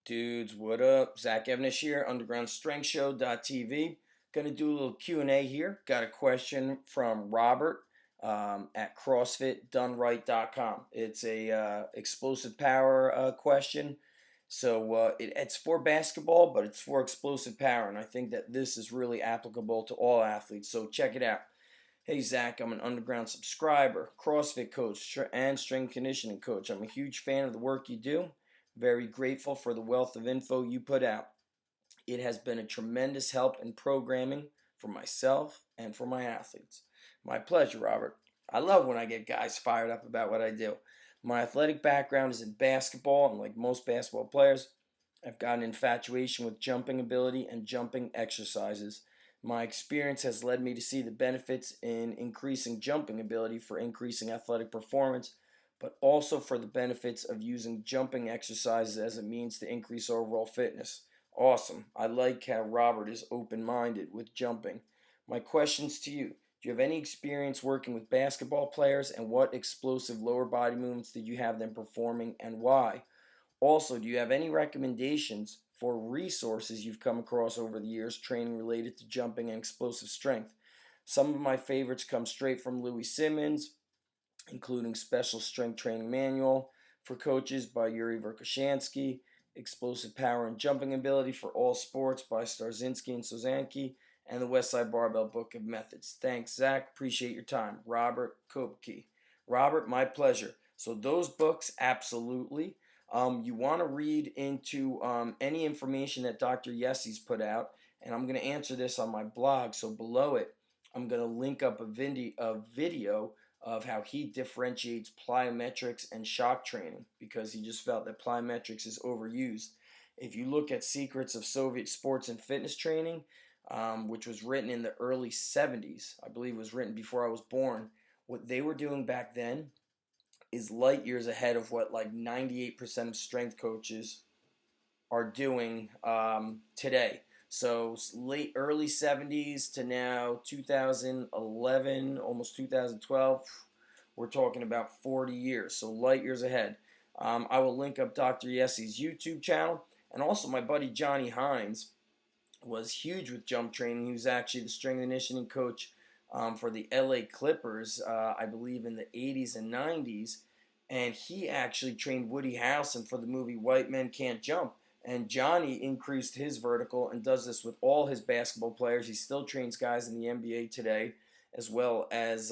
Dudes, what up? Zach Evanish here, UndergroundStrengthShow.tv. Gonna do a little Q&A here. Got a question from Robert at CrossFitDoneRight.com. It's a explosive power question. So it's for basketball, but it's for explosive power, and I think that this is really applicable to all athletes. So check it out. Hey Zach, I'm an Underground subscriber, CrossFit coach, and strength conditioning coach. I'm a huge fan of the work you do. Very grateful for the wealth of info you put out. It has been a tremendous help in programming for myself and for my athletes. My pleasure, Robert. I love when I get guys fired up about what I do. My athletic background is in basketball, and like most basketball players, I've got an infatuation with jumping ability and jumping exercises. My experience has led me to see the benefits in increasing jumping ability for increasing athletic performance, but also for the benefits of using jumping exercises as a means to increase overall fitness. Awesome. I like how Robert is open-minded with jumping. My questions to you. Do you have any experience working with basketball players, and what explosive lower body movements did you have them performing and why? Also, do you have any recommendations for resources you've come across over the years training related to jumping and explosive strength? Some of my favorites come straight from Louis Simmons, including Special Strength Training Manual for Coaches by Yuri Verkhoshansky, Explosive Power and Jumping Ability for All Sports by Starzinski and Sozanki, and the Westside Barbell Book of Methods. Thanks, Zach. Appreciate your time. Robert Kopke. Robert, my pleasure. So those books, absolutely. You want to read into any information that Dr. Yesse's put out, and I'm going to answer this on my blog. So below it, I'm going to link up a video of how he differentiates plyometrics and shock training, because he just felt that plyometrics is overused. If you look at Secrets of Soviet Sports and Fitness Training, which was written in the early 70s, I believe it was written before I was born, what they were doing back then is light years ahead of what like 98% of strength coaches are doing today. So early 70s to now 2011, almost 2012, we're talking about 40 years. So light years ahead. I will link up Dr. Yesse's YouTube channel, and also my buddy Johnny Hines was huge with jump training. He was actually the strength and conditioning coach for the LA Clippers, I believe in the 80s and 90s, and he actually trained Woody Harrelson for the movie White Men Can't Jump. And Johnny increased his vertical and does this with all his basketball players. He still trains guys in the NBA today, as well as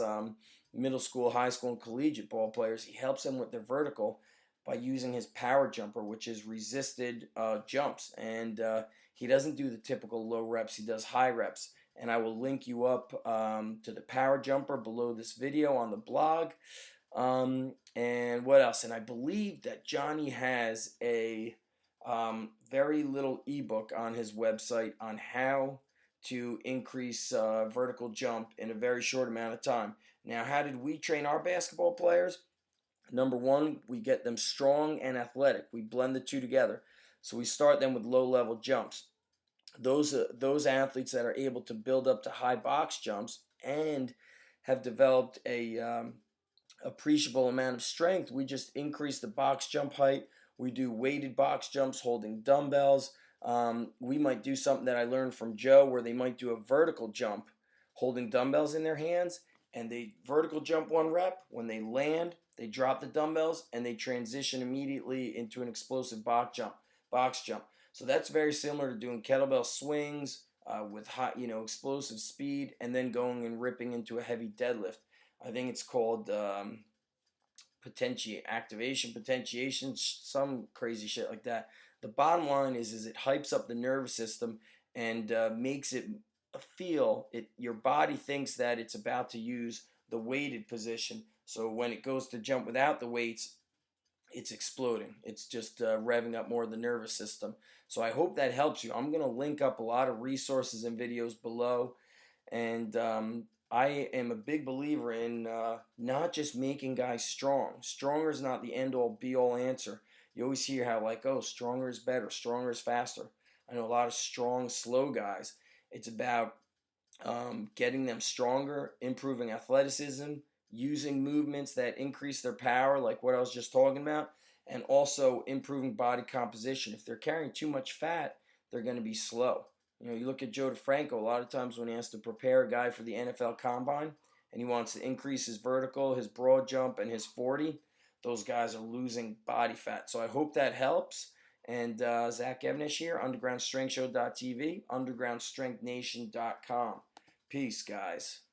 middle school, high school, and collegiate ball players. He helps them with their vertical by using his power jumper, which is resisted jumps. And he doesn't do the typical low reps, he does high reps. And I will link you up to the power jumper below this video on the blog. And what else? And I believe that Johnny has a very little ebook on his website on how to increase vertical jump in a very short amount of time. Now, how did we train our basketball players? Number one, we get them strong and athletic. We blend the two together. So we start them with low-level jumps. Those athletes that are able to build up to high box jumps and have developed a appreciable amount of strength, we just increase the box jump height. We do weighted box jumps holding dumbbells. We might do something that I learned from Joe, where they might do a vertical jump holding dumbbells in their hands, and they vertical jump one rep. When they land, they drop the dumbbells and they transition immediately into an explosive box jump. So that's very similar to doing kettlebell swings with high, explosive speed, and then going and ripping into a heavy deadlift. I think it's called potentiation, some crazy shit like that. The bottom line is it hypes up the nervous system and makes it feel it. Your body thinks that it's about to use the weighted position. So when it goes to jump without the weights, it's exploding. It's just revving up more of the nervous system. So I hope that helps you. I'm going to link up a lot of resources and videos below. And I am a big believer in not just making guys strong. Stronger is not the end-all, be-all answer. You always hear how, like, oh, stronger is better, stronger is faster. I know a lot of strong, slow guys. It's about getting them stronger, improving athleticism, using movements that increase their power, like what I was just talking about, and also improving body composition. If they're carrying too much fat, they're going to be slow. You know, you look at Joe DeFranco, a lot of times when he has to prepare a guy for the NFL Combine and he wants to increase his vertical, his broad jump, and his 40, those guys are losing body fat. So I hope that helps. And Zach Evnish here, undergroundstrengthshow.tv, undergroundstrengthnation.com. Peace, guys.